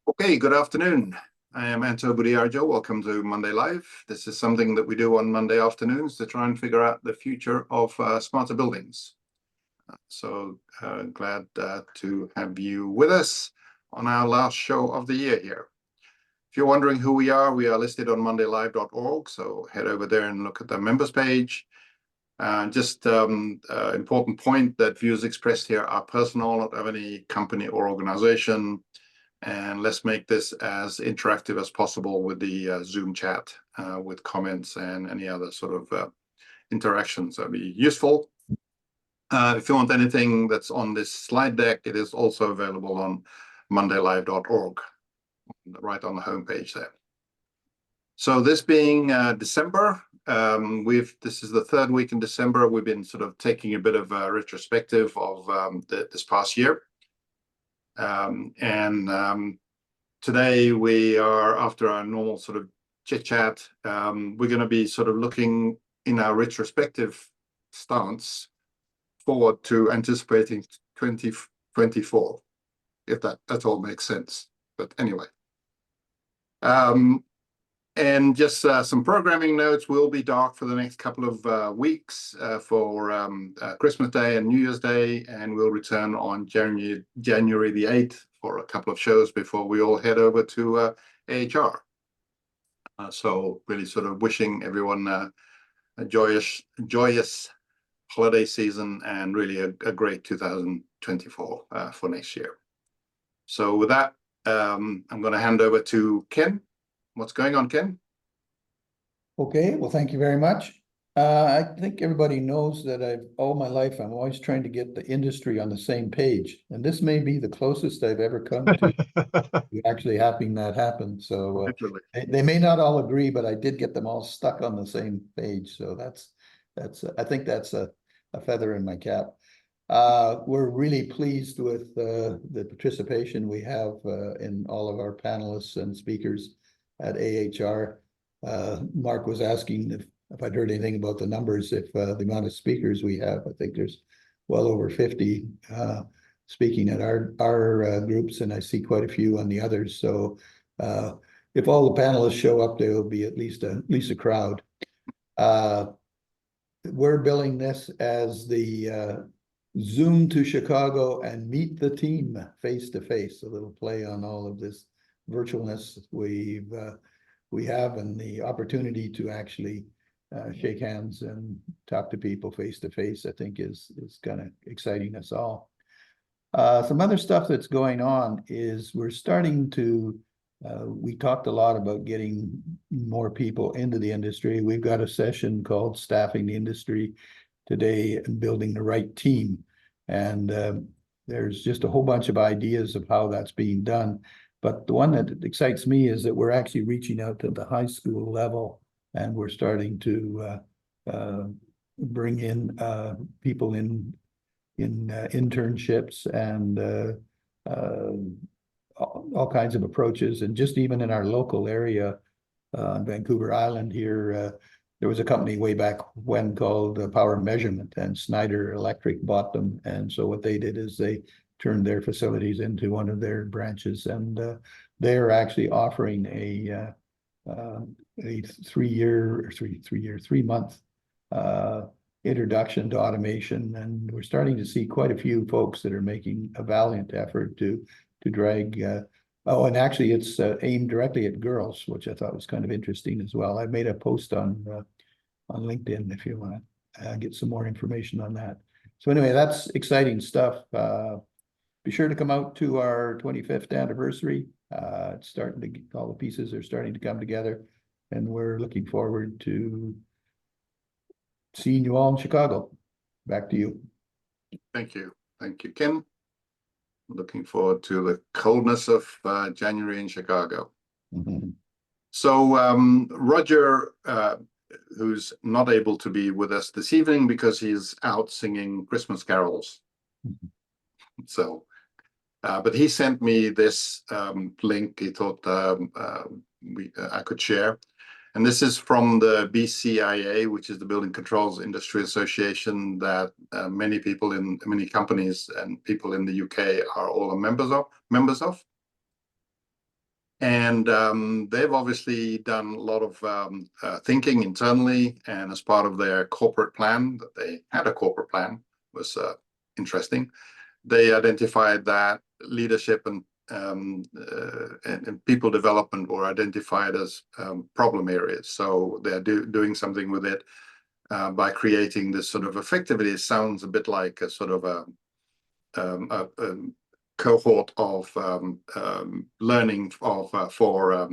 Okay, good afternoon. I am Anto Budiarjo. Welcome to Monday Live. This is something that we do on Monday afternoons to try and figure out the future of smarter buildings. Glad to have you with us on our last show of the year here. If you're wondering who we are listed on mondaylive.org, so head over there and look at the members page. Important point that views expressed here are personal, not of any company or organization. And let's make this as interactive as possible with the Zoom chat, with comments and any other sort of interactions that'd be useful. If you want anything that's on this slide deck, it is also available on mondaylive.org, right on the homepage there. So this being December, this is the third week in December. We've been sort of taking a bit of a retrospective of this past year. Today we are, after our normal sort of chit chat, we're going to be sort of looking in our retrospective stance forward to anticipating 2024, if that all makes sense. But anyway, and just some programming notes. We'll be dark for the next couple of weeks for Christmas Day and New Year's Day, and we'll return on January the 8th for a couple of shows before we all head over to AHR. So really sort of wishing everyone a joyous holiday season and really a great 2024 for next year. So with that, I'm going to hand over to Ken. What's going on, Ken? Okay, well, thank you very much. I think everybody knows that all my life, I'm always trying to get the industry on the same page. And this may be the closest I've ever come to actually having that happen. So they may not all agree, but I did get them all stuck on the same page. So I think that's a feather in my cap. We're really pleased with the participation we have in all of our panelists and speakers at AHR. Mark was asking if I'd heard anything about the numbers, if the amount of speakers we have. I think there's well over 50 speaking at our groups, and I see quite a few on the others. So if all the panelists show up, there will be at least a crowd. We're billing this as the Zoom to Chicago and meet the team face to face. A little play on all of this virtualness we have, and the opportunity to actually shake hands and talk to people face to face, I think is kind of exciting us all. Some other stuff that's going on is we're starting to, we talked a lot about getting more people into the industry. We've got a session called Staffing the Industry today and Building the Right Team. And there's just a whole bunch of ideas of how that's being done. But the one that excites me is that we're actually reaching out to the high school level, and we're starting to bring in people in internships and all kinds of approaches. And just even in our local area on Vancouver Island here, there was a company way back when called Power Measurement, and Schneider Electric bought them. And so what they did is they turned their facilities into one of their branches, and they're actually offering a 3-month introduction to automation. And we're starting to see quite a few folks that are making a valiant effort to drag. And actually it's aimed directly at girls, which I thought was kind of interesting as well. I made a post on LinkedIn if you want to get some more information on that. So anyway, that's exciting stuff. Be sure to come out to our 25th anniversary. It's starting to get, all the pieces are starting to come together, and we're looking forward to seeing you all in Chicago. Back to you. Thank you, Ken. Looking forward to the coldness of January in Chicago. Mm-hmm. So Roger, who's not able to be with us this evening because he's out singing Christmas carols. Mm-hmm. So, but he sent me this link. He thought I could share. And this is from the BCIA, which is the Building Controls Industry Association that many people in many companies and people in the UK are all members of. And they've obviously done a lot of thinking internally, and as part of their corporate plan, that they had a corporate plan, was interesting. They identified that leadership and people development were identified as problem areas. So they're doing something with it by creating this sort of, effectively, it sounds a bit like a sort of a cohort of learning for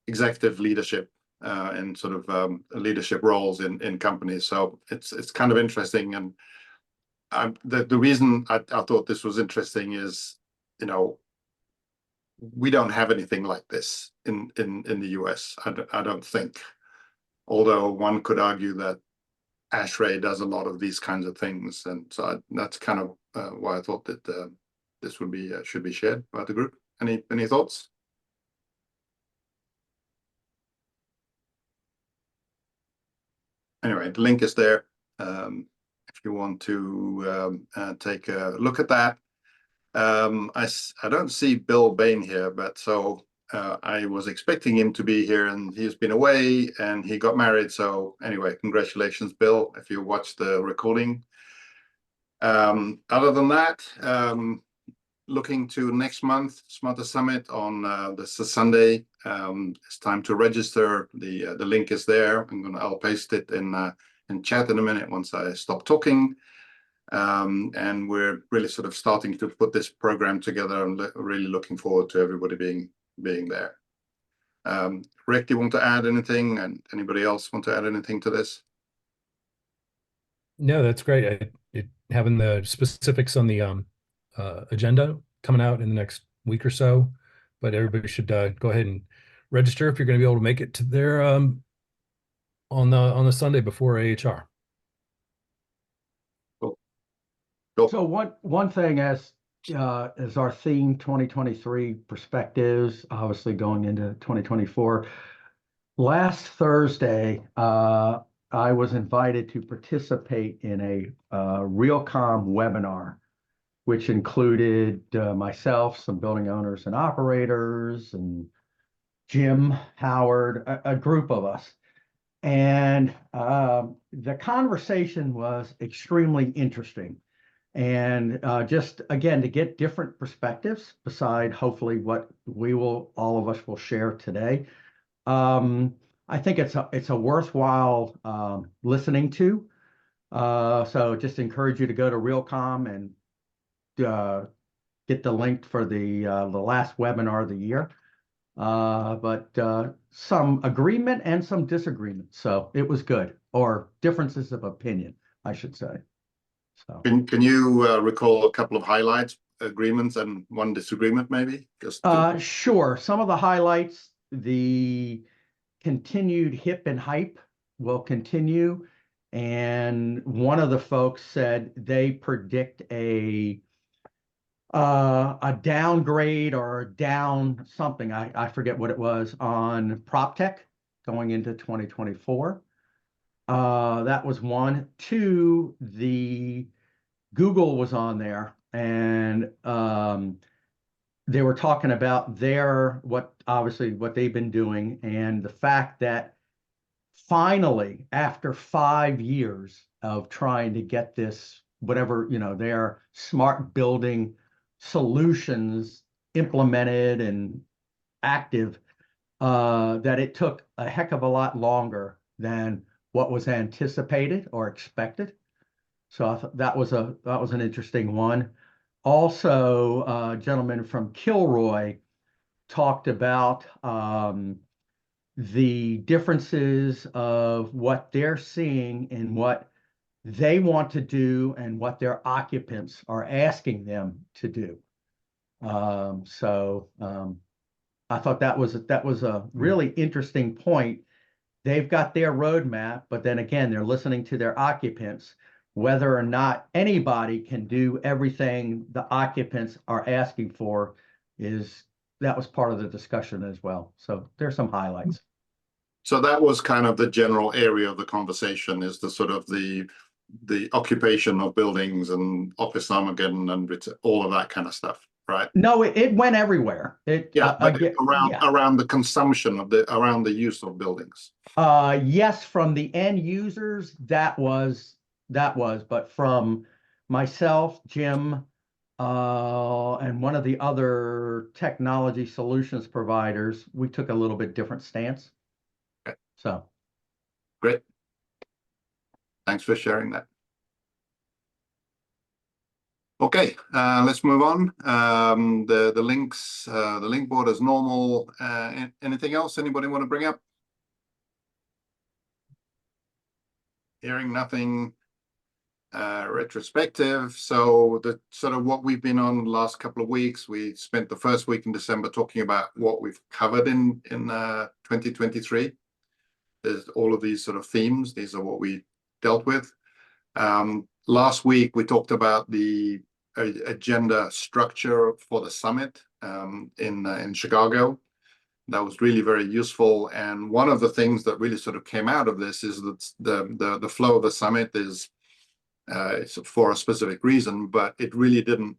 executive leadership and sort of leadership roles in companies. So it's kind of interesting. And the reason I thought this was interesting is, you know, we don't have anything like this in the US. I don't think, although one could argue that ASHRAE does a lot of these kinds of things, and so that's kind of why I thought that this would be should be shared by the group. Any thoughts? Anyway, the link is there if you want to take a look at that. I don't see Bill Bain here, but so I was expecting him to be here, and he's been away and he got married. So anyway, congratulations, Bill, if you watched the recording. Other than that, looking to next month, Smarter Summit on this is Sunday. It's time to register. The link is there. I'll paste it in chat in a minute once I stop talking. And we're really sort of starting to put this program together, and really looking forward to everybody being there. Rick, do you want to add anything, and anybody else want to add anything to this? No, that's great. Having the specifics on the agenda coming out in the next week or so, but everybody should go ahead and register if you're going to be able to make it to there on the Sunday before AHR. Cool. So one thing, as our theme 2023 perspectives, obviously going into 2024. Last Thursday, I was invited to participate in a Realcomm webinar, which included myself, some building owners and operators, and Jim, Howard, a group of us. And the conversation was extremely interesting. And just, again, to get different perspectives beside hopefully what all of us will share today. I think it's a worthwhile listening to. So just encourage you to go to Realcomm and get the link for the last webinar of the year. But some agreement and some disagreement. So it was good, or differences of opinion, I should say. So can you recall a couple of highlights, agreements, and one disagreement, maybe? Just sure. Some of the highlights: the continued hip and hype will continue, and one of the folks said they predict a downgrade or down something. I forget what it was on PropTech going into 2024. That was one. Two, the Google was on there, and they were talking about what they've been doing, and the fact that finally, after 5 years of trying to get this, whatever, their smart building solutions implemented and active, that it took a heck of a lot longer than what was anticipated or expected. So I thought that was an interesting one. Also, a gentleman from Kilroy talked about the differences of what they're seeing and what they want to do and what their occupants are asking them to do. So I thought that was a really interesting point. They've got their roadmap, but then again, they're listening to their occupants. Whether or not anybody can do everything the occupants are asking for that was part of the discussion as well. So there's some highlights. So that was kind of the general area of the conversation, is the sort of the occupation of buildings and Office Armageddon and all of that kind of stuff. right? No, it went everywhere. Yeah, but Again, yeah. around the consumption of around the use of buildings. Yes, from the end users, but from myself, Jim, and one of the other technology solutions providers, we took a little bit different stance. Okay. So, Great. Thanks for sharing that. Okay, let's move on. The links, the link board is normal. Anything else anybody want to bring up? Hearing nothing. Retrospective. So the sort of what we've been on the last couple of weeks, we spent the first week in December talking about what we've covered in 2023. There's all of these sort of themes. These are what we dealt with. Last week we talked about the agenda structure for the summit in Chicago. That was really very useful. And one of the things that really sort of came out of this is that the flow of the summit is it's for a specific reason, but it really didn't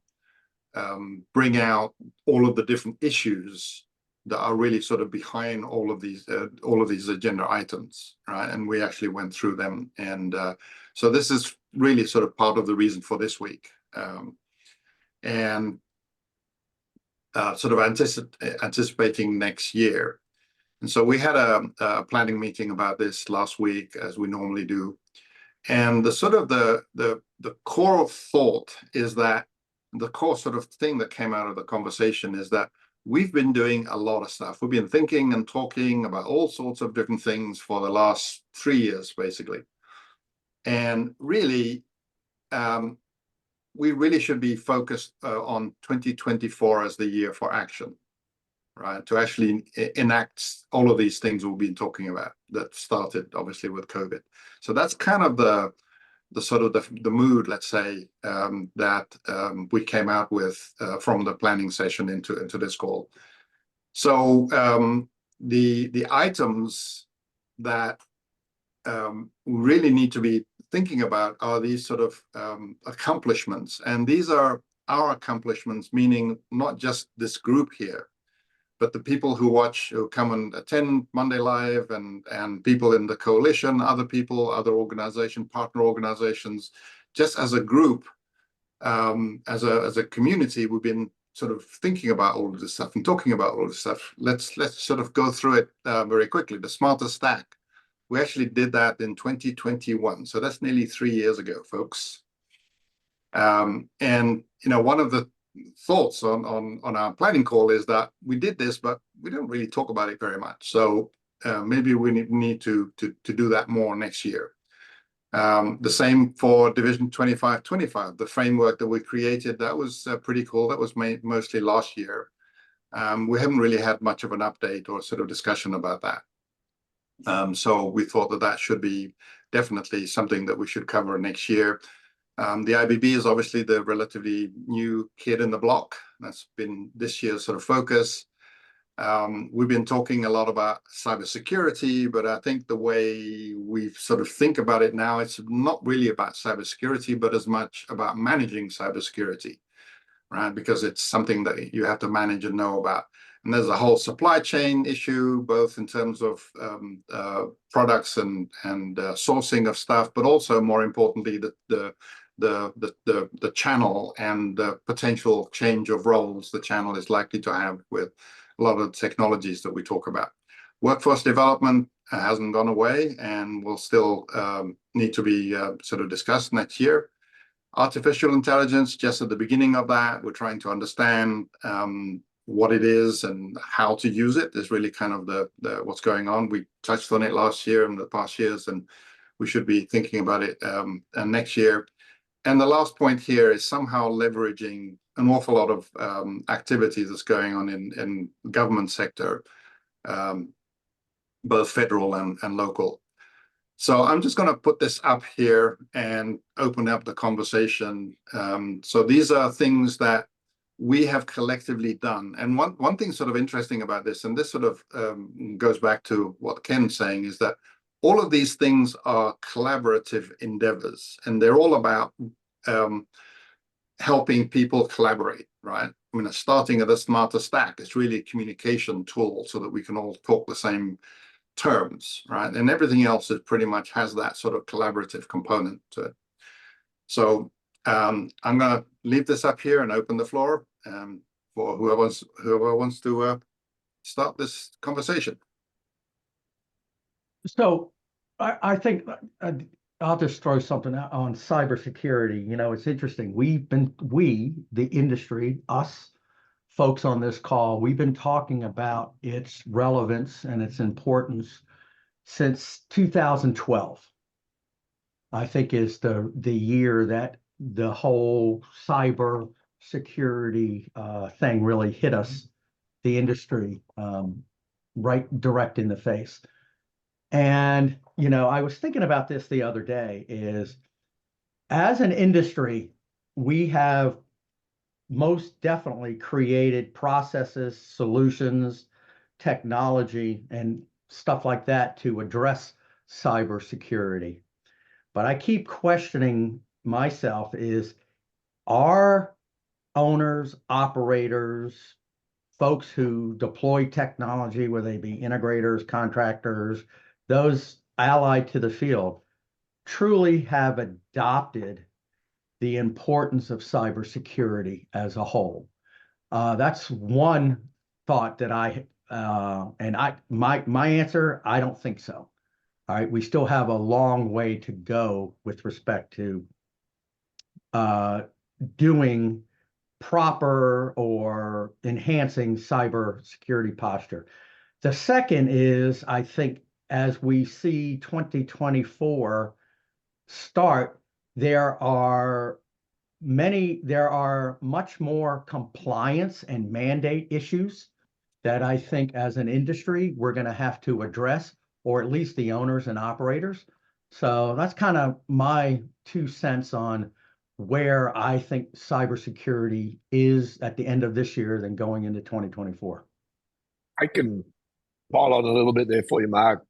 bring out all of the different issues that are really sort of behind all of these agenda items, right? And we actually went through them, and so this is really sort of part of the reason for this week, and sort of anticipating next year. And so we had a planning meeting about this last week, as we normally do. And the sort of the core of thought is that the core sort of thing that came out of the conversation is that we've been doing a lot of stuff. We've been thinking and talking about all sorts of different things for the last 3 years, basically. And really, we really should be focused on 2024 as the year for action, right? To actually enact all of these things we've been talking about that started obviously with COVID. So that's kind of the sort of the mood, let's say, that we came out with from the planning session into this call. So the items that we really need to be thinking about are these sort of accomplishments, and these are our accomplishments, meaning not just this group here, but the people who come and attend Monday Live, and people in the coalition, other people, other organizations, partner organizations, just as a group, as a community, we've been sort of thinking about all of this stuff and talking about all of this stuff. Let's sort of go through it very quickly. The Smarter Stack, we actually did that in 2021, so that's nearly 3 years ago, folks. And one of the thoughts on our planning call is that we did this, but we don't really talk about it very much. So maybe we need to do that more next year. The same for Division 2525, the framework that we created. That was pretty cool. That was made mostly last year. We haven't really had much of an update or sort of discussion about that. So we thought that should be definitely something that we should cover next year. The IBB is obviously the relatively new kid in the block. That's been this year's sort of focus. We've been talking a lot about cybersecurity, but I think the way we sort of think about it now, it's not really about cybersecurity, but as much about managing cybersecurity, right? Because it's something that you have to manage and know about. And there's a whole supply chain issue, both in terms of products and sourcing of stuff, but also more importantly, the channel and the potential change of roles the channel is likely to have with a lot of the technologies that we talk about. Workforce development hasn't gone away and will still need to be sort of discussed next year. Artificial intelligence, just at the beginning of that, we're trying to understand what it is and how to use it is really kind of the what's going on. We touched on it last year and the past years, and we should be thinking about it next year. And the last point here is somehow leveraging an awful lot of activity that's going on in government sector, both federal and local. So I'm just going to put this up here and open up the conversation. So these are things that we have collectively done. And one thing sort of interesting about this, and this sort of goes back to what Ken's saying, is that all of these things are collaborative endeavors, and they're all about helping people collaborate, right? I mean, starting at the smarter stack is really a communication tool so that we can all talk the same terms, right? And everything else is pretty much has that sort of collaborative component to it. So I'm going to leave this up here and open the floor for whoever wants to start this conversation. So I think I'll just throw something out on cybersecurity. You know, it's interesting. The industry, us folks on this call, we've been talking about its relevance and its importance since 2012. I think is the year that the whole cyber security thing really hit us, the industry, right direct in the face. And, you know, I was thinking about this the other day is as an industry, we have most definitely created processes, solutions, technology, and stuff like that to address cybersecurity. But I keep questioning myself is, are owners, operators, folks who deploy technology, whether they be integrators, contractors, those allied to the field, truly have adopted the importance of cybersecurity as a whole? That's one thought that my answer, I don't think so. All right, we still have a long way to go with respect to doing proper or enhancing cybersecurity posture. The second is, I think, as we see 2024 start, there are much more compliance and mandate issues that I think as an industry, we're going to have to address, or at least the owners and operators. So that's kind of my 2 cents on where I think cybersecurity is at the end of this year than going into 2024. I can pile on a little bit there for you, Mark,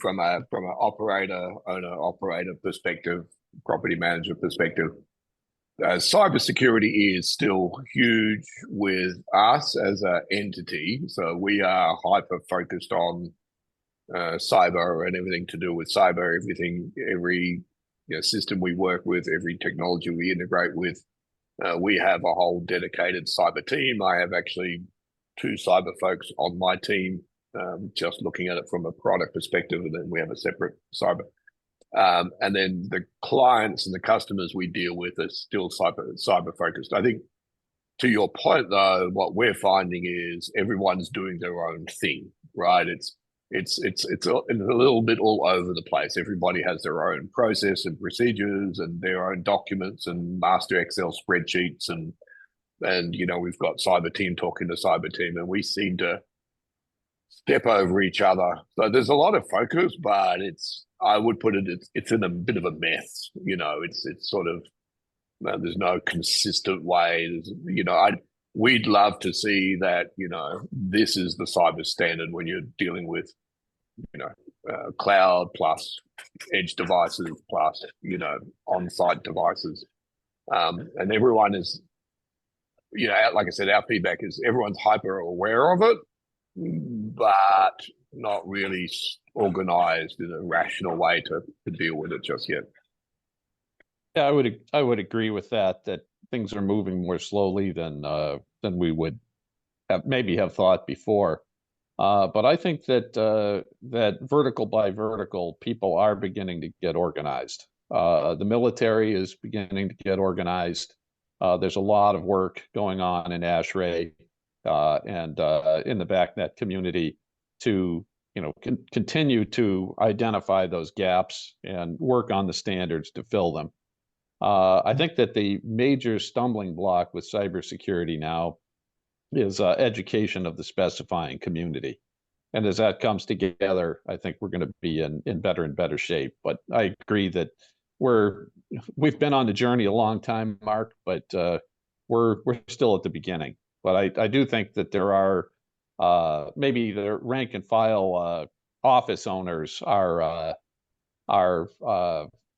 from an owner-operator perspective, property manager perspective. Cybersecurity is still huge with us as an entity. So we are hyper-focused on cyber and everything to do with cyber, every system we work with, every technology we integrate with. We have a whole dedicated cyber team. I have actually 2 cyber folks on my team, just looking at it from a product perspective, and then we have a separate cyber. And then the clients and the customers we deal with are still cyber focused. I think to your point, though, what we're finding is everyone's doing their own thing, right? It's a little bit all over the place. Everybody has their own process and procedures and their own documents and master Excel spreadsheets, and we've got cyber team talking to cyber team, and we seem to step over each other. So there's a lot of focus, but I would put it's in a bit of a mess. It's sort of, there's no consistent way. We'd love to see that, this is the cyber standard when you're dealing with, cloud plus edge devices plus, on-site devices. And everyone is, like I said, our feedback is everyone's hyper aware of it, but not really organized in a rational way to deal with it just yet. Yeah, I would agree with that things are moving more slowly than we would have thought before. But I think that vertical by vertical, people are beginning to get organized. The military is beginning to get organized. There's a lot of work going on in ASHRAE and in the BACnet community to continue to identify those gaps and work on the standards to fill them. I think that the major stumbling block with cybersecurity now is education of the specifying community. And as that comes together, I think we're going to be in better and better shape. But I agree that we've been on the journey a long time, Mark, but we're still at the beginning. But I do think that there are maybe the rank and file office owners are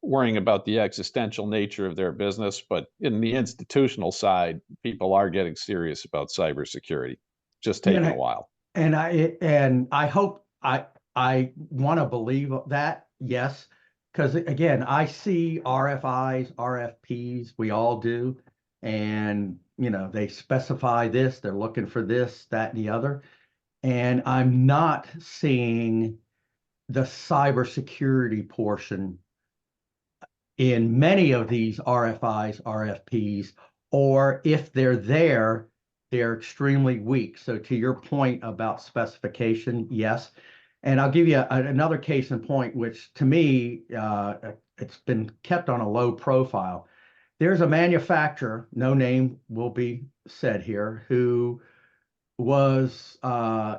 worrying about the existential nature of their business, but in the institutional side, people are getting serious about cybersecurity. Just taking a while. And I hope I want to believe that, yes, because again, I see RFIs, RFPs, we all do, and they specify this, they're looking for this, that, and the other, and I'm not seeing the cybersecurity portion in many of these RFIs, RFPs, or if they're there, they're extremely weak. So to your point about specification, yes. And I'll give you another case in point, which to me, it's been kept on a low profile. There's a manufacturer, no name will be said here, who was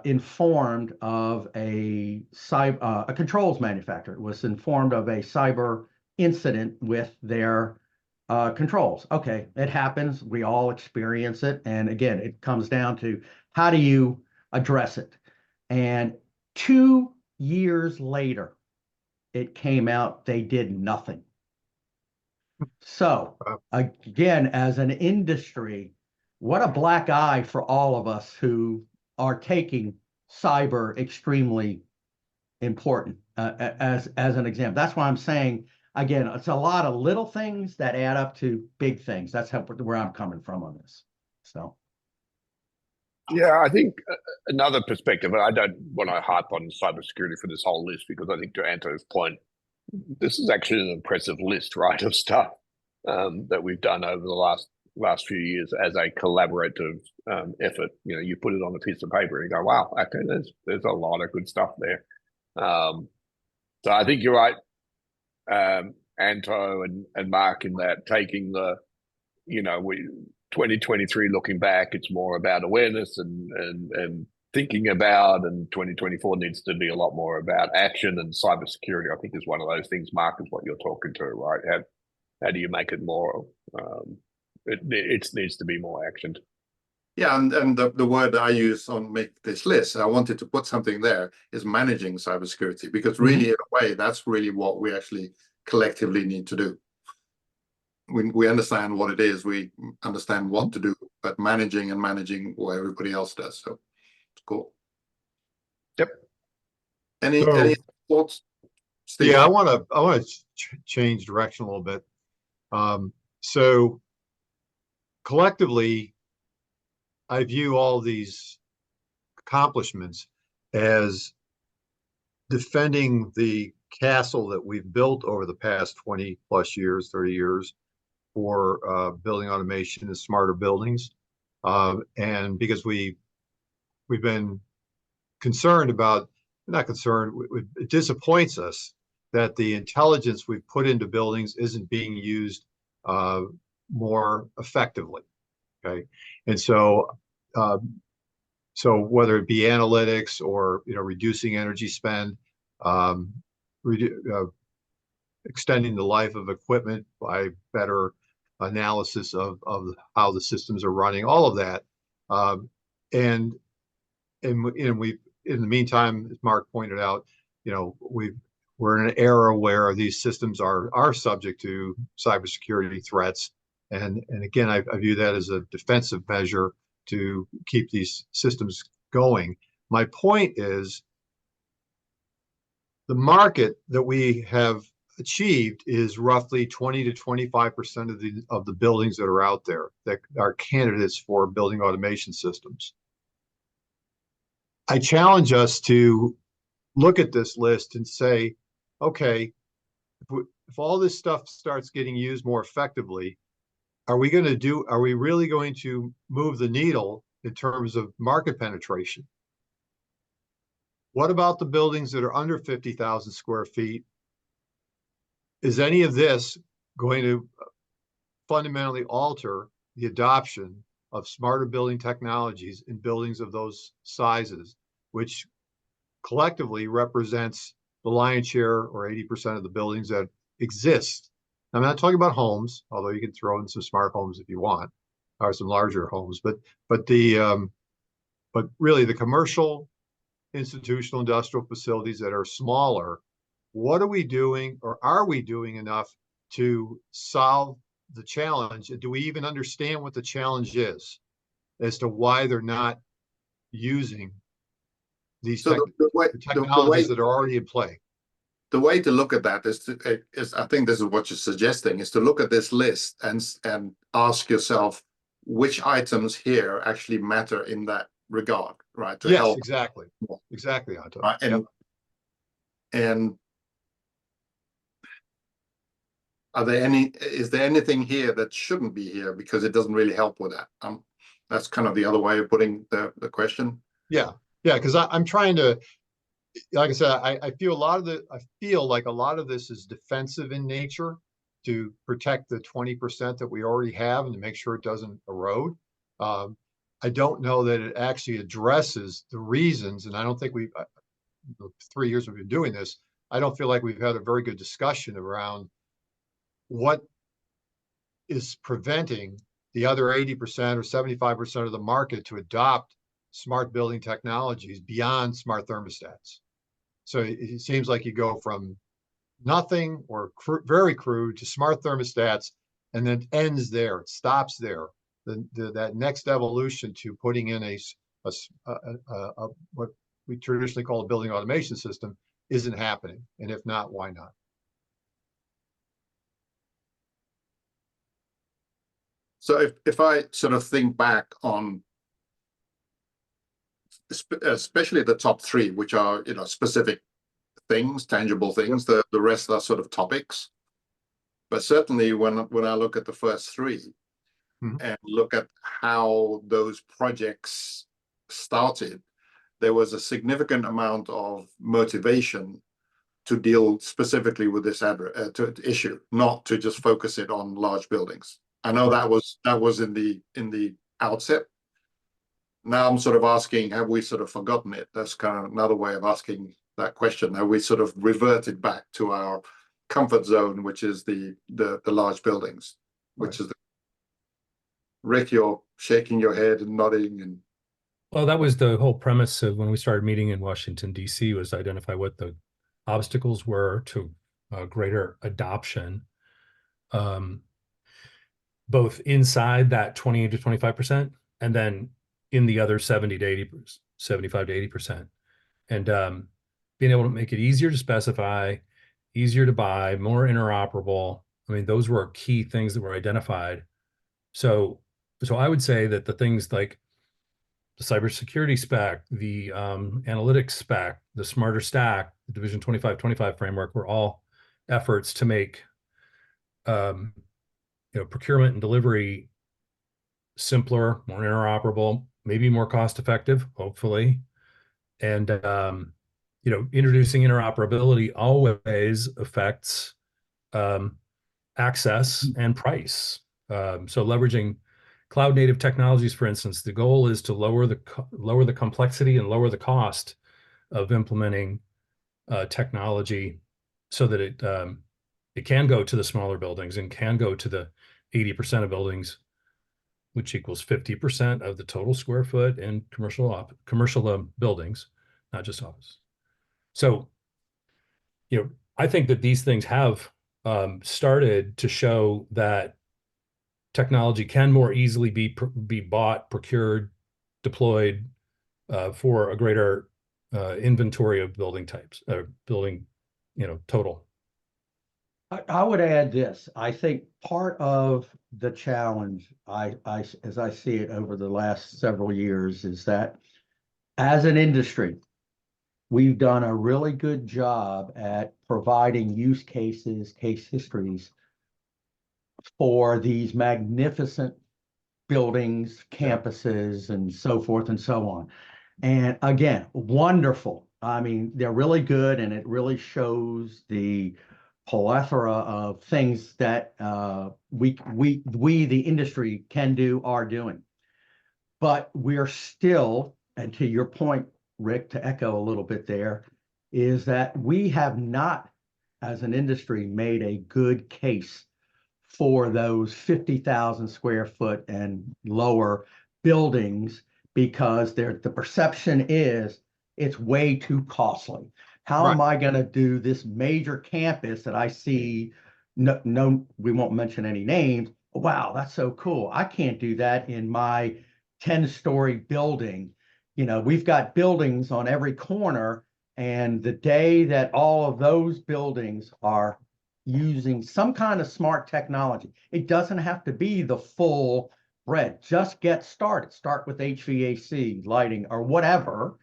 informed of a controls manufacturer was informed of a cyber incident with their controls. Okay, it happens. We all experience it. And again, it comes down to how do you address it? And 2 years later, it came out they did nothing. So again, as an industry, what a black eye for all of us who are taking cyber extremely important as an example. That's why I'm saying, again, it's a lot of little things that add up to big things. That's where I'm coming from on this. So. Yeah, I think another perspective, and I don't want to harp on cybersecurity for this whole list, because I think to Anto's point, this is actually an impressive list, right, of stuff that we've done over the last few years as a collaborative effort. You put it on a piece of paper and you go, wow, okay, there's a lot of good stuff there. So I think you're right, Anto and Mark, in that taking the, 2023 looking back, it's more about awareness and thinking about, and 2024 needs to be a lot more about action, and cybersecurity, I think, is one of those things, Mark, is what you're talking to, right? How do you make it more, it needs to be more actioned. Yeah, and the word I use on make this list, I wanted to put something there, is managing cybersecurity, because really, in a way, that's really what we actually collectively need to do. We understand what it is, we understand what to do, but managing what everybody else does. So it's cool. Yep. Any thoughts, Steve? Yeah, I want to change direction a little bit. So collectively, I view all these accomplishments as defending the castle that we've built over the past 20 plus years, 30 years, for building automation and smarter buildings. And because we've been concerned about, not concerned, it disappoints us that the intelligence we've put into buildings isn't being used more effectively. Okay, and so whether it be analytics or reducing energy spend, extending the life of equipment by better analysis of how the systems are running, all of that, and we, in the meantime, as Mark pointed out, we're in an era where these systems are subject to cybersecurity threats. And again, I view that as a defensive measure to keep these systems going. My point is, the market that we have achieved is roughly 20 to 25% of the buildings that are out there that are candidates for building automation systems. I challenge us to look at this list and say, okay, if all this stuff starts getting used more effectively, are we really going to move the needle in terms of market penetration? What about the buildings that are under 50,000 square feet? Is any of this going to fundamentally alter the adoption of smarter building technologies in buildings of those sizes, which collectively represents the lion's share, or 80% of the buildings that exist? I'm not talking about homes, although you can throw in some smart homes if you want, or some larger homes, but really the commercial, institutional, industrial facilities that are smaller, what are we doing, or are we doing enough to solve the challenge? Do we even understand what the challenge is as to why they're not using these So the way technologies that are already in play? the way to look at that is I think this is what you're suggesting, is to look at this list and ask yourself which items here actually matter in that regard, right? To Yes, help. exactly. Exactly, Anton. Right? Yep. And is there anything here that shouldn't be here because it doesn't really help with that? That's kind of the other way of putting the question. Yeah, because I'm trying to, like I said, I feel like a lot of this is defensive in nature to protect the 20% that we already have and to make sure it doesn't erode. I don't know that it actually addresses the reasons, and I don't think the 3 years we've been doing this, I don't feel like we've had a very good discussion around what is preventing the other 80% or 75% of the market to adopt smart building technologies beyond smart thermostats. So it seems like you go from nothing or very crude to smart thermostats, and then ends there. It stops there. That next evolution to putting in what we traditionally call a building automation system isn't happening. And if not, why not? So if I sort of think back on especially the top three, which are, specific things, tangible things, the rest are sort of topics. But certainly when I look at the first three and look at how those projects started, there was a significant amount of motivation to deal specifically with this issue, not to just focus it on large buildings. I know that was in the outset. Now I'm sort of asking, have we sort of forgotten it? That's kind of another way of asking that question. Have we sort of reverted back to our comfort zone, which is the large buildings, which is Rick, you're shaking your head and nodding. And well, that was the whole premise of when we started meeting in Washington, D.C., was identify what the obstacles were to greater adoption, both inside that 20 to 25%, and then in the other 70 to 80, 75 to 80%. And being able to make it easier to specify, easier to buy, more interoperable. I mean, those were key things that were identified. So I would say that the things like the cybersecurity spec, the analytics spec, the smarter stack, the Division 2525 framework were all efforts to make procurement and delivery simpler, more interoperable, maybe more cost effective, hopefully. And introducing interoperability always affects access and price. So leveraging cloud native technologies, for instance, the goal is to lower the complexity and lower the cost of implementing technology, so that it can go to the smaller buildings and can go to the 80% of buildings, which equals 50% of the total square foot in commercial buildings, not just office. So, I think that these things have started to show that technology can more easily be bought, procured, deployed for a greater inventory of building types, building, total. I would add this. I think part of the challenge, as I see it over the last several years, is that as an industry, we've done a really good job at providing use cases, case histories for these magnificent buildings, campuses, and so forth and so on. And again, wonderful. I mean, they're really good, and it really shows the plethora of things that we, the industry, can do, are doing. But we're still, and to your point, Rick, to echo a little bit there, is that we have not, as an industry, made a good case for those 50,000 square foot and lower buildings, because the perception is it's way too costly. How am I gonna do this major campus that I see? No, we won't mention any names. Wow, that's so cool. I can't do that in my 10-story building. You know, we've got buildings on every corner, and the day that all of those buildings are using some kind of smart technology, it doesn't have to be the full breadth. Just get started. Start with HVAC, lighting, or whatever.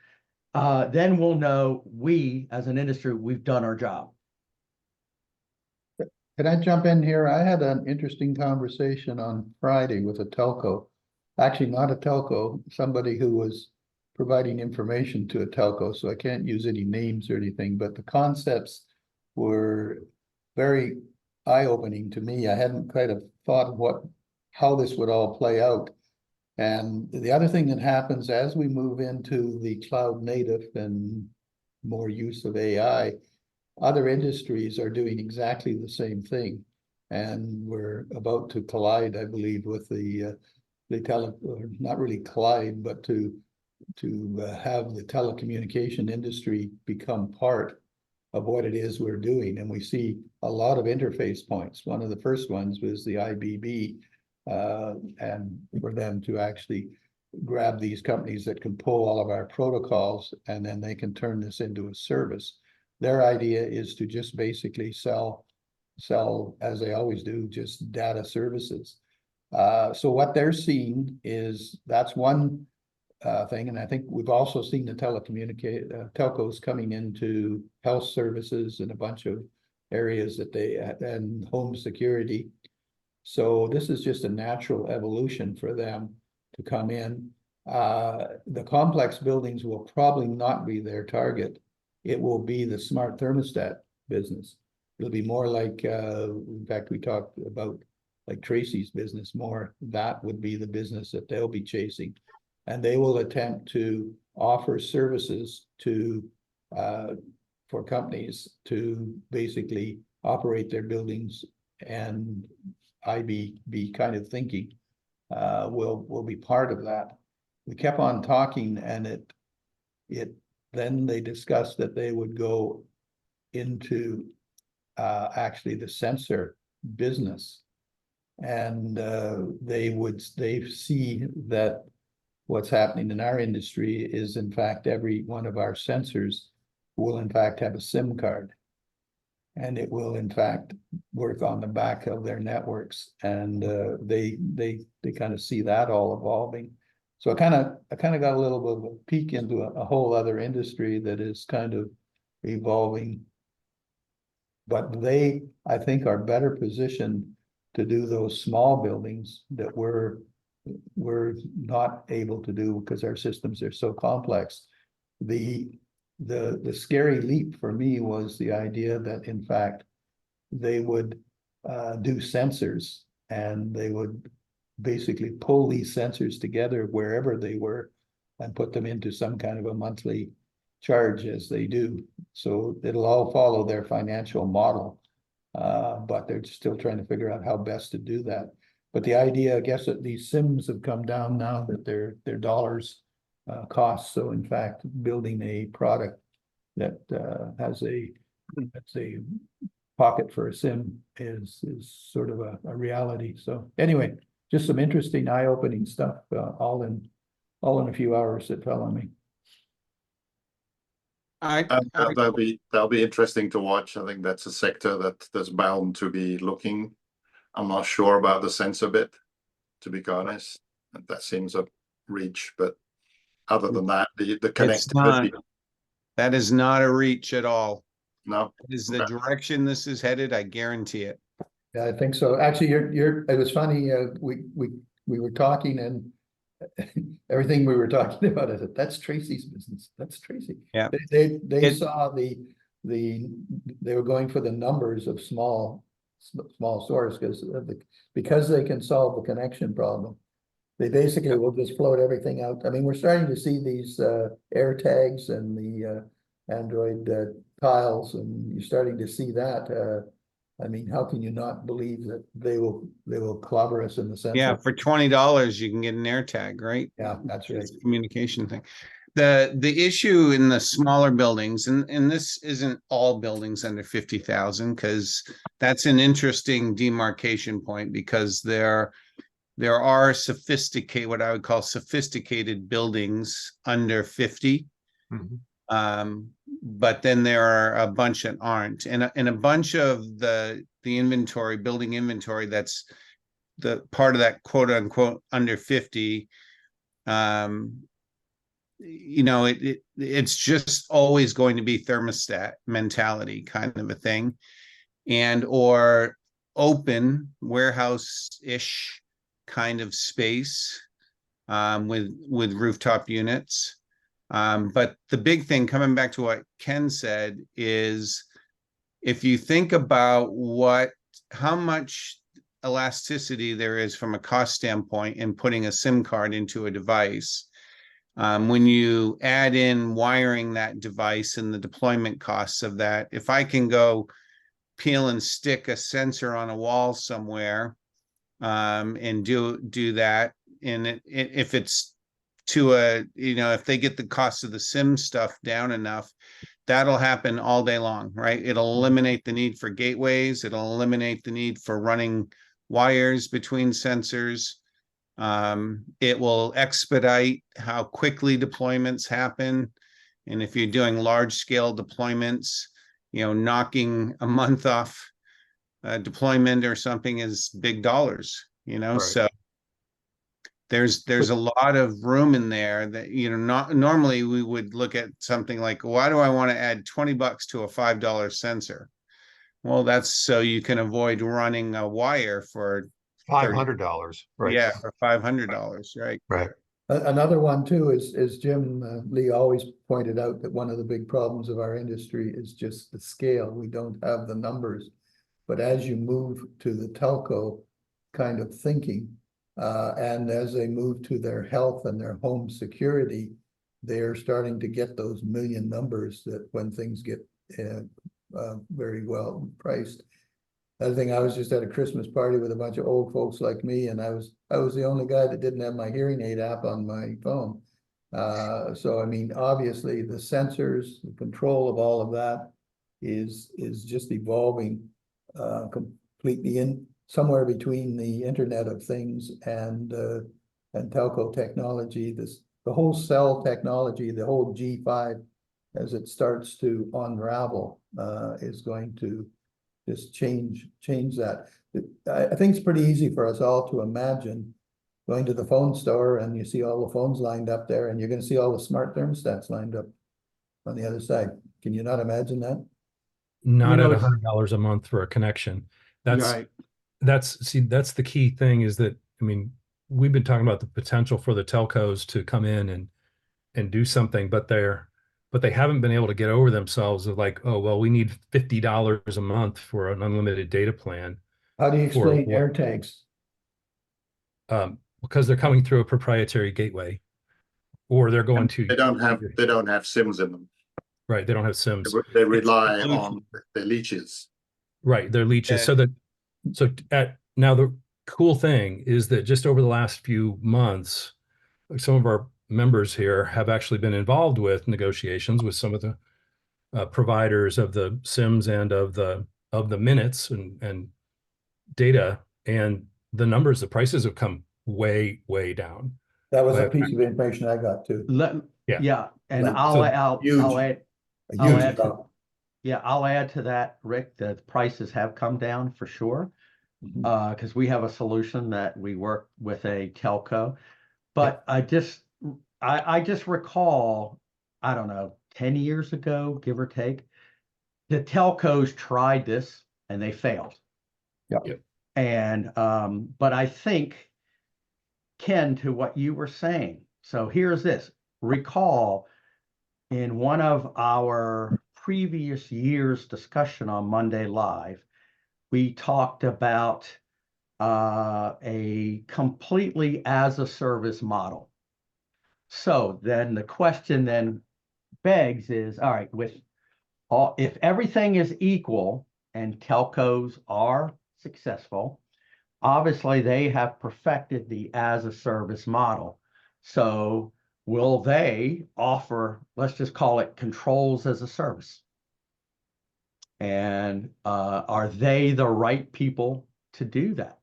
Then we'll know we, as an industry, we've done our job. Can I jump in here? I had an interesting conversation on Friday with a telco. Actually, not a telco, somebody who was providing information to a telco, so I can't use any names or anything, but the concepts were very eye-opening to me. I hadn't kind of thought of how this would all play out. And the other thing that happens as we move into the cloud native and more use of AI, other industries are doing exactly the same thing. And we're about to collide, I believe, with not really collide, but to have the telecommunication industry become part of what it is we're doing. And we see a lot of interface points. One of the first ones was the IBB, and for them to actually grab these companies that can pull all of our protocols, and then they can turn this into a service. Their idea is to just basically sell, as they always do, just data services. So what they're seeing is that's one thing, and I think we've also seen the telcos coming into health services and a bunch of areas that and home security. So this is just a natural evolution for them to come in. The complex buildings will probably not be their target. It will be the smart thermostat business. It'll be more like, in fact, we talked about like Tracy's business more. That would be the business that they'll be chasing. And they will attempt to offer services to for companies to basically operate their buildings, and IBB kind of thinking will be part of that. We kept on talking, and then they discussed that they would go into actually the sensor business, and they see that what's happening in our industry is, in fact, every one of our sensors will in fact have a SIM card, and it will in fact work on the back of their networks, and they kind of see that all evolving. So I kind of got a little bit of a peek into a whole other industry that is kind of evolving, but they, I think, are better positioned to do those small buildings that we're not able to do because our systems are so complex. The scary leap for me was the idea that in fact they would do sensors, and they would basically pull these sensors together wherever they were and put them into some kind of a monthly charge as they do. So it'll all follow their financial model, but they're still trying to figure out how best to do that. But the idea, I guess, that these SIMs have come down now, that their dollars cost. So in fact, building a product that has a pocket for a SIM is sort of a reality. So anyway, just some interesting, eye-opening stuff, all in a few hours that fell on me. That'll be interesting to watch. I think that's a sector that's bound to be looking. I'm not sure about the sensor bit, to be honest. That seems a reach, but other than that, the connectivity. That is not a reach at all. No, It is the direction this is headed. I guarantee it. Yeah, I think so. Actually, it was funny. We were talking, and everything we were talking about, I said, that's Tracy's business. That's Tracy. Yeah. They saw they were going for the numbers of small stores because they can solve the connection problem. They basically will just float everything out. I mean, we're starting to see these air tags and the Android tiles, and you're starting to see that. I mean, how can you not believe that they will clobber us in the sense? Yeah, for $20 you can get an AirTag, right? Yeah, that's right. It's a communication thing. The issue in the smaller buildings, and this isn't all buildings under 50,000, because that's an interesting demarcation point, because there are what I would call sophisticated buildings under 50. But then there are a bunch that aren't, and a bunch of the building inventory, that's the part of that quote unquote under 50. It's just always going to be thermostat mentality kind of a thing, and or open warehouse-ish kind of space, with rooftop units. But the big thing, coming back to what Ken said, is if you think about how much elasticity there is from a cost standpoint in putting a SIM card into a device, when you add in wiring that device and the deployment costs of that, if I can go peel and stick a sensor on a wall somewhere, and do that, and if it's if they get the cost of the SIM stuff down enough, that'll happen all day long, right? It'll eliminate the need for gateways. It'll eliminate the need for running wires between sensors. It will expedite how quickly deployments happen. And if you're doing large scale deployments, knocking a month off deployment or something is big dollars, Right. So there's a lot of room in there that, not normally we would look at something like, why do I want to add $20 to a $5 sensor? Well, that's so you can avoid running a wire for $500, right? Yeah, for $500, right? Right. Another one too is Jim Lee always pointed out that one of the big problems of our industry is just the scale. We don't have the numbers. But as you move to the telco kind of thinking, and as they move to their health and their home security, they're starting to get those million numbers that when things get very well priced. Other thing, I was just at a Christmas party with a bunch of old folks like me, and I was the only guy that didn't have my hearing aid app on my phone. So I mean, obviously the sensors, the control of all of that is just evolving completely in somewhere between the Internet of Things and telco technology. The whole cell technology, the whole G5, as it starts to unravel, is going to just change that. I think it's pretty easy for us all to imagine going to the phone store and you see all the phones lined up there, and you're going to see all the smart thermostats lined up on the other side. Can you not imagine that? Not You know, at $100 a month for a connection. Right. That's the key thing, is that, I mean, we've been talking about the potential for the telcos to come in and do something, but they haven't been able to get over themselves of like, oh, well, we need $50 a month for an unlimited data plan. How do you explain what? AirTags? Because they're coming through a proprietary gateway, or they're going to. They don't have SIMs in them. Right, they don't have SIMs. They rely on the leaches. Right, they're leeches. Yeah. Now the cool thing is that just over the last few months, some of our members here have actually been involved with negotiations with some of the providers of the SIMs and of the minutes and data, and the prices have come way down. That was a piece of information I got too. Yeah. Like, And so I'll add, A huge drop. I'll add to that, Rick, that the prices have come down for sure. Because we have a solution that we work with a telco, but I just recall, I don't know, 10 years ago, give or take, the telcos tried this and they failed. Yeah. And but I think, Ken, to what you were saying, so here's this. Recall in one of our previous year's discussion on Monday Live, we talked about a completely as a service model. So then the question then begs is, all right, if everything is equal and telcos are successful, obviously they have perfected the as a service model. So will they offer, let's just call it controls as a service? And are they the right people to do that?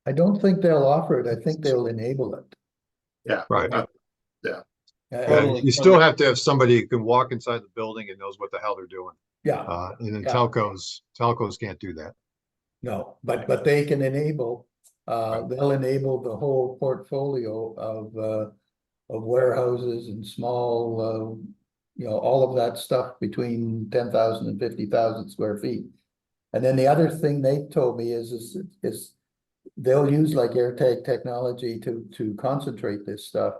I don't think they'll offer it. I think they'll enable it. Yeah. Right. Yeah. Yeah, you still have to have somebody who can walk inside the building and knows what the hell they're doing. Yeah, And then Yeah. telcos can't do that. no, but they can enable, they'll enable the whole portfolio of warehouses and small, all of that stuff between 10,000 and 50,000 square feet. And then the other thing they told me is they'll use like AirTag technology to concentrate this stuff.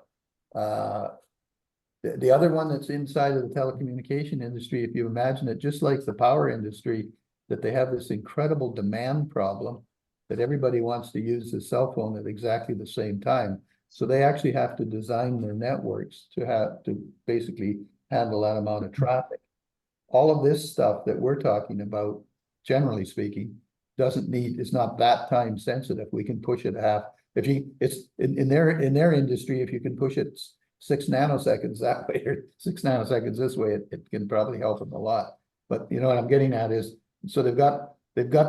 The other one that's inside of the telecommunication industry, if you imagine it, just like the power industry, that they have this incredible demand problem that everybody wants to use the cell phone at exactly the same time. So they actually have to design their networks to basically handle that amount of traffic. All of this stuff that we're talking about, generally speaking, it's not that time sensitive. We can push it it's in their industry, if you can push it 6 nanoseconds that way or 6 nanoseconds this way, it can probably help them a lot. But you know what I'm getting at is, so they've got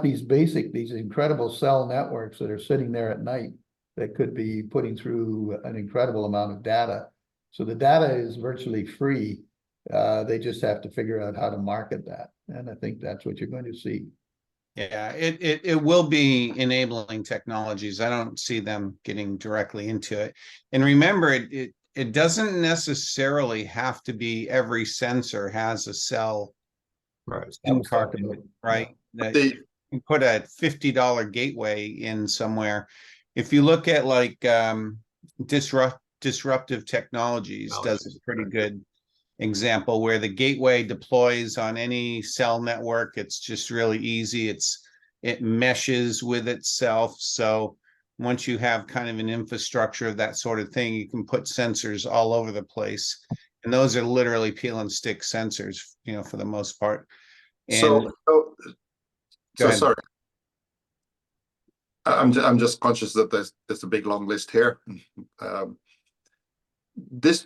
these incredible cell networks that are sitting there at night that could be putting through an incredible amount of data. So the data is virtually free. They just have to figure out how to market that. And I think that's what you're going to see. Yeah, it will be enabling technologies. I don't see them getting directly into it. And remember, it doesn't necessarily have to be every sensor has a cell Right. SIM card, in it, right? That you put a $50 gateway in somewhere. If you look at like Disruptive Technologies does a pretty good example where the gateway deploys on any cell network. It's just really easy. It meshes with itself. So once you have kind of an infrastructure of that sort of thing, you can put sensors all over the place. And those are literally peel and stick sensors, for the most part. And So sorry. I'm just conscious that there's a big long list here. This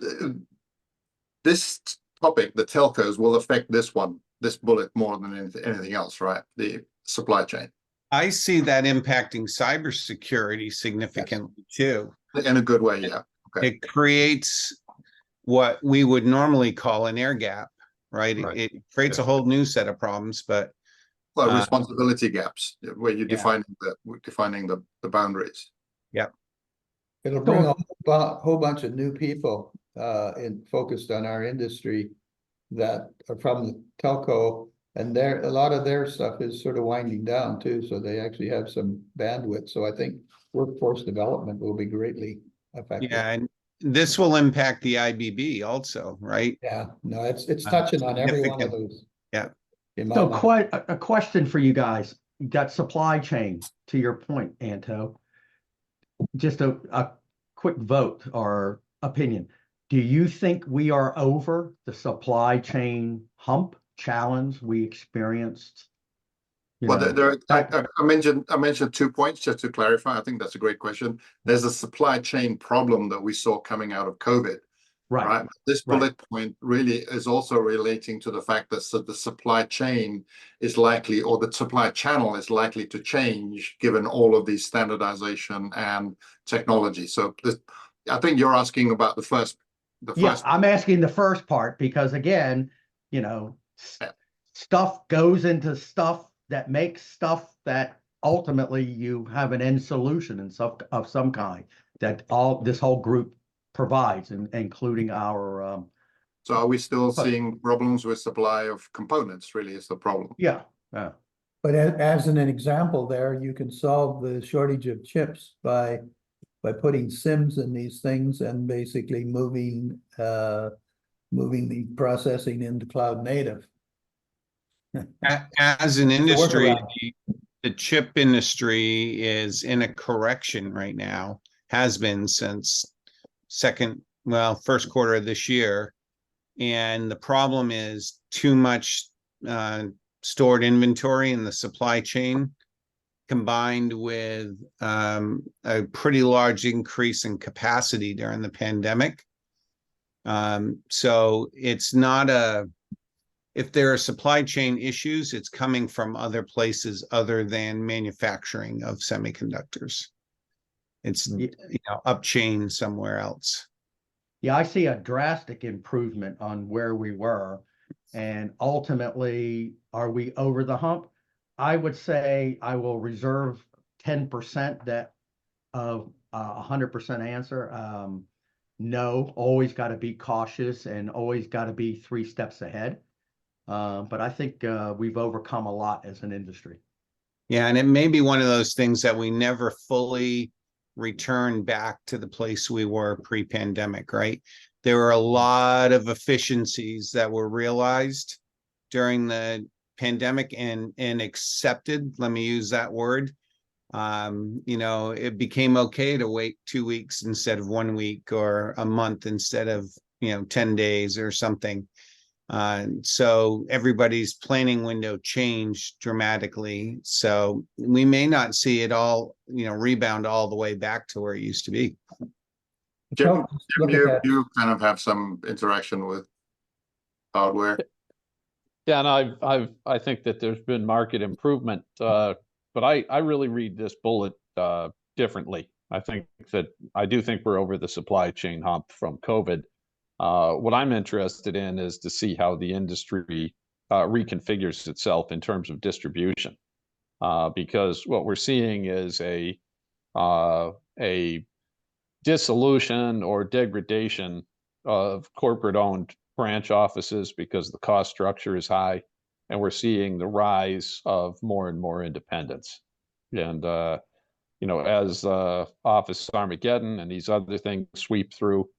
topic, the telcos, will affect this bullet more than anything else, right? The supply chain. I see that impacting cybersecurity significantly too. In a good way, yeah. Okay. It creates what we would normally call an air gap, right? Right. It creates a whole new set of problems, but Well, responsibility gaps where you're Yeah. defining the boundaries. It'll bring a whole bunch of new people focused on our industry that are from the telco, and a lot of their stuff is sort of winding down too, so they actually have some bandwidth. So I think workforce development will be greatly affected. yeah, and this will impact the IBB also, right? Yeah, no, it's touching on every one of significant. those. Yeah. In my So mind. quite a question for you guys. You got supply chain, to your point, Anto. Just a quick vote or opinion. Do you think we are over the supply chain hump challenge we experienced? Well, I mentioned 2 points just to clarify. I think that's a great question. There's a supply chain problem that we saw coming out of COVID. Right. This bullet point really is also relating to the fact that the supply chain is likely, or the supply channel is likely to change given all of these standardization and technology. So I think you're asking about the first. I'm asking the first part because again, stuff goes into stuff that makes stuff that ultimately you have an end solution of some kind that this whole group provides, including our. So are we still seeing problems with supply of components? Really, is the problem? Yeah. But as an example, there you can solve the shortage of chips by putting SIMs in these things and basically moving the processing into cloud native. As an industry, workaround. the chip industry is in a correction right now, has been since first quarter of this year. And the problem is too much stored inventory in the supply chain combined with a pretty large increase in capacity during the pandemic. So it's not if there are supply chain issues, it's coming from other places other than manufacturing of semiconductors. It's, up chain somewhere else. Yeah, I see a drastic improvement on where we were. And ultimately, are we over the hump? I would say I will reserve 10% that of 100% answer. No, always got to be cautious and always got to be 3 steps ahead. But I think we've overcome a lot as an industry. Yeah, and it may be one of those things that we never fully return back to the place we were pre-pandemic, right? There were a lot of efficiencies that were realized during the pandemic and accepted, let me use that word. It became okay to wait 2 weeks instead of 1 week, or a month instead of 10 days or something. So everybody's planning window changed dramatically. So we may not see it all, rebound all the way back to where it used to be. Jim, Look at that. you kind of have some interaction with hardware. Yeah, and I think that there's been market improvement, but I really read this bullet differently. I do think we're over the supply chain hump from COVID. What I'm interested in is to see how the industry reconfigures itself in terms of distribution, because what we're seeing is a dissolution or degradation of corporate-owned branch offices because the cost structure is high, and we're seeing the rise of more and more independence. And as Office Armageddon and these other things sweep through,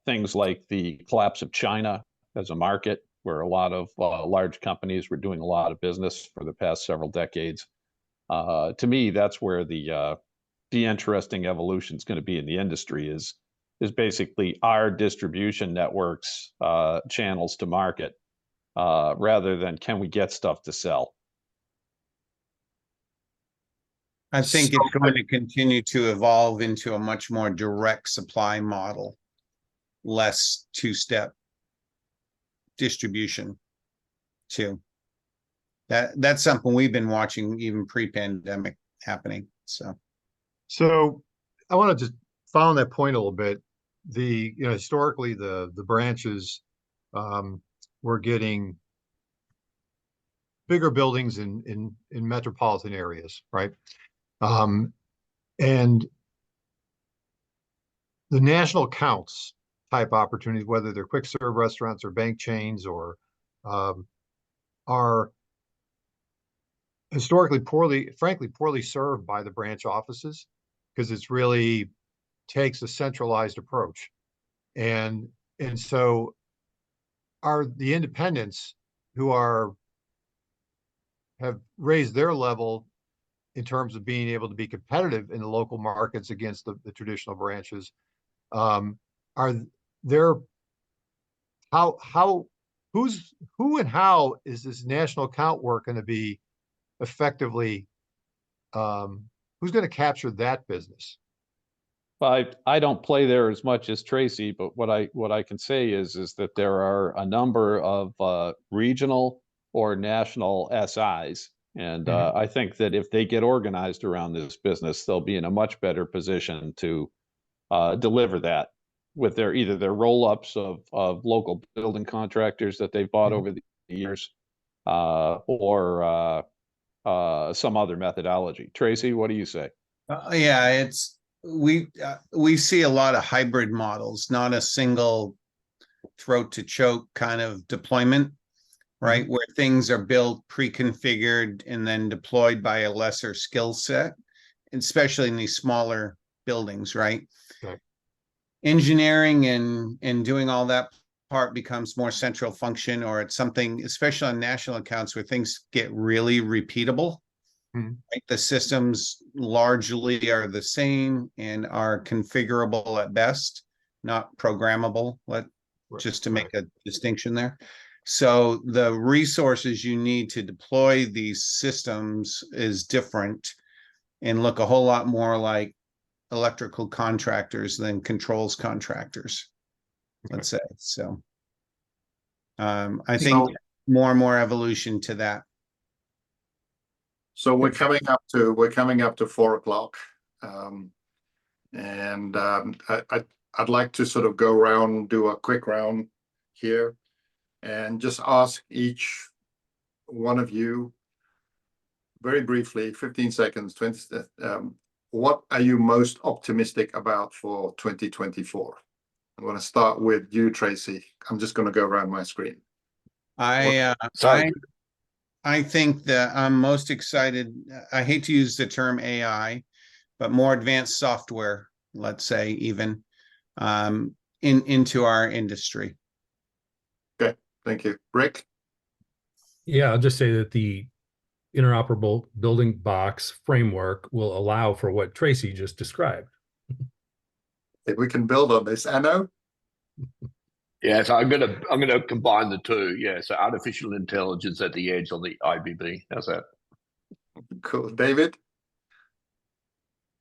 things like the collapse of China as a market, where a lot of large companies were doing a lot of business for the past several decades. To me, that's where the interesting evolution is going to be in the industry is basically our distribution networks, channels to market, rather than can we get stuff to sell. I think it's going to continue to evolve into a much more direct supply model, less 2-step distribution too. That's something we've been watching even pre-pandemic happening. So I want to just follow that point a little bit. Historically the branches were getting bigger buildings in metropolitan areas, right? And the national accounts type opportunities, whether they're quick serve restaurants or bank chains, or are historically poorly served by the branch offices, because it's really takes a centralized approach. And so are the independents who have raised their level in terms of being able to be competitive in the local markets against the traditional branches. Who and how is this national account work going to be effectively, who's going to capture that business? I don't play there as much as Tracy, but what I can say is that there are a number of regional or national SIs. And I think that if they get organized around this business, they'll be in a much better position to deliver that with either their roll-ups of local building contractors that they've bought over the years, or some other methodology. Tracy, what do you say? Yeah, we see a lot of hybrid models, not a single throat to choke kind of deployment, right? Where things are built, pre-configured, and then deployed by a lesser skill set, especially in these smaller buildings, right? Okay. Engineering and doing all that part becomes more central function, or it's something, especially on national accounts, where things get really repeatable. Right? The systems largely are the same and are configurable at best, not programmable, just to make a distinction there. So the resources you need to deploy these systems is different and look a whole lot more like electrical contractors than controls contractors. let's say, so. I think So- more and more evolution to that. So we're coming up to 4 o'clock. I'd like to sort of go around, do a quick round here and just ask each one of you very briefly, 15 seconds, 20, what are you most optimistic about for 2024? I'm going to start with you, Tracy. I'm just going to go around my screen. So I think that I'm most excited. I hate to use the term AI, but more advanced software, let's say, even into our industry. Okay, thank you. Rick? Yeah, I'll just say that the interoperable building box framework will allow for what Tracy just described. If we can build on this, Anno? yeah, so I'm gonna combine the two. Yeah, so artificial intelligence at the edge on the IBB. How's that? Cool. David?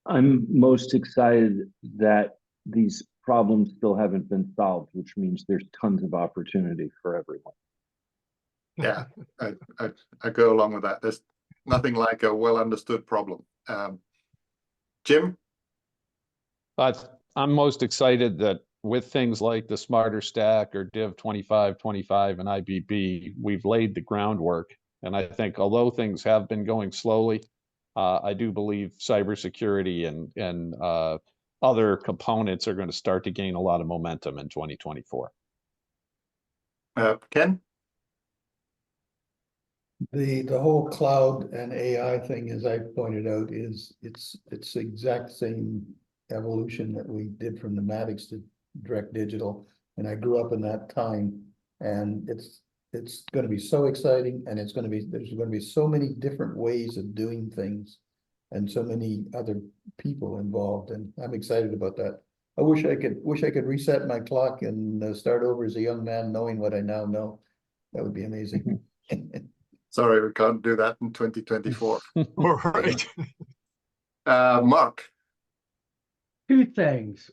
I'm most excited that these problems still haven't been solved, which means there's tons of opportunity for everyone. Yeah, I go along with that. There's nothing like a well understood problem. Jim? I'm most excited that with things like the Smarter Stack or Div 2525 and IBB, we've laid the groundwork. And I think although things have been going slowly, I do believe cybersecurity and other components are going to start to gain a lot of momentum in 2024. Ken? The whole cloud and AI thing, as I pointed out, it's the exact same evolution that we did from pneumatics to direct digital. And I grew up in that time, and it's going to be so exciting, and there's going to be so many different ways of doing things and so many other people involved, and I'm excited about that. I wish I could reset my clock and start over as a young man knowing what I now know. That would be amazing. Sorry, we can't do that in 2024. All right. Mark? Two things.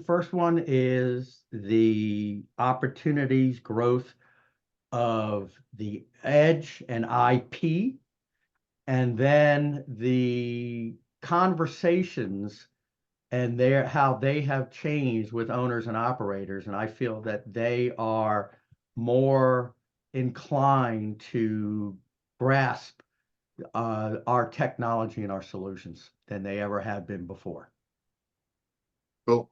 First one is the opportunities, growth of the edge and IP, and then the conversations and how they have changed with owners and operators. And I feel that they are more inclined to grasp our technology and our solutions than they ever have been before. Cool.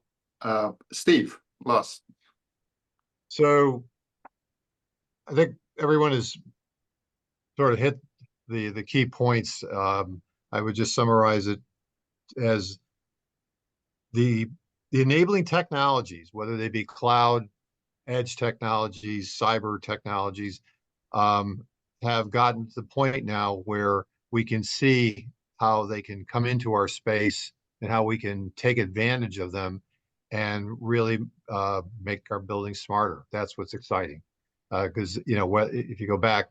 Steve, last. So I think everyone has sort of hit the key points. I would just summarize it as the enabling technologies, whether they be cloud, edge technologies, cyber technologies, have gotten to the point now where we can see how they can come into our space and how we can take advantage of them and really make our buildings smarter. That's what's exciting. Because if you go back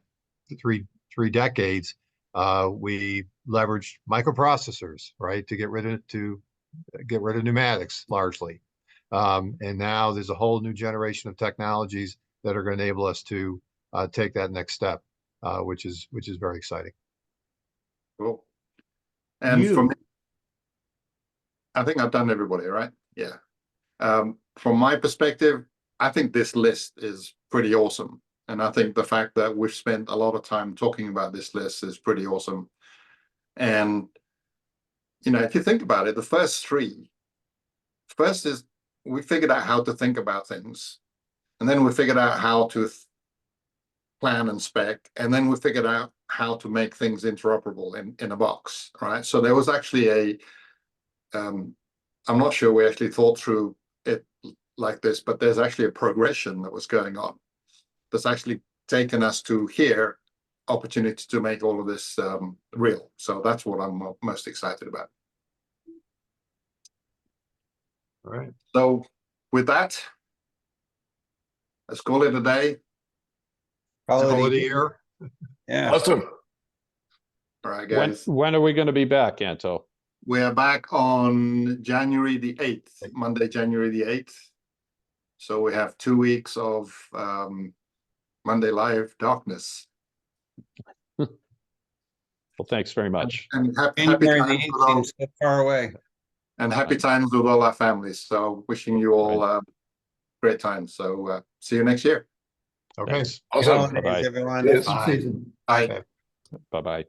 three decades, we leveraged microprocessors, right, to get rid of pneumatics largely. And now there's a whole new generation of technologies that are going to enable us to take that next step, which is very exciting. Cool. And for me, I think I've done everybody, right? Yeah. From my perspective, I think this list is pretty awesome. And I think the fact that we've spent a lot of time talking about this list is pretty awesome. And, if you think about it, the first is we figured out how to think about things. And then we figured out how to plan and spec. And then we figured out how to make things interoperable in a box, right? So there was actually I'm not sure we actually thought through it like this, but there's actually a progression that was going on that's actually taken us to here, opportunity to make all of this real. So that's what I'm most excited about. All right. So with that, let's call it a day. Call it a year. Yeah. Awesome. All right, When guys. are we going to be back, Anto? We are back on January the 8th, Monday, January the 8th. So we have 2 weeks of Monday Live darkness. Well, thanks very much. And happy January the times 8th with all, seems so far away. and happy times with all our families. So wishing you all great times. So see you next year. Okay. Thanks. Awesome. Holidays, Bye-bye. everyone. Cheers. Season. Bye. Bye-bye.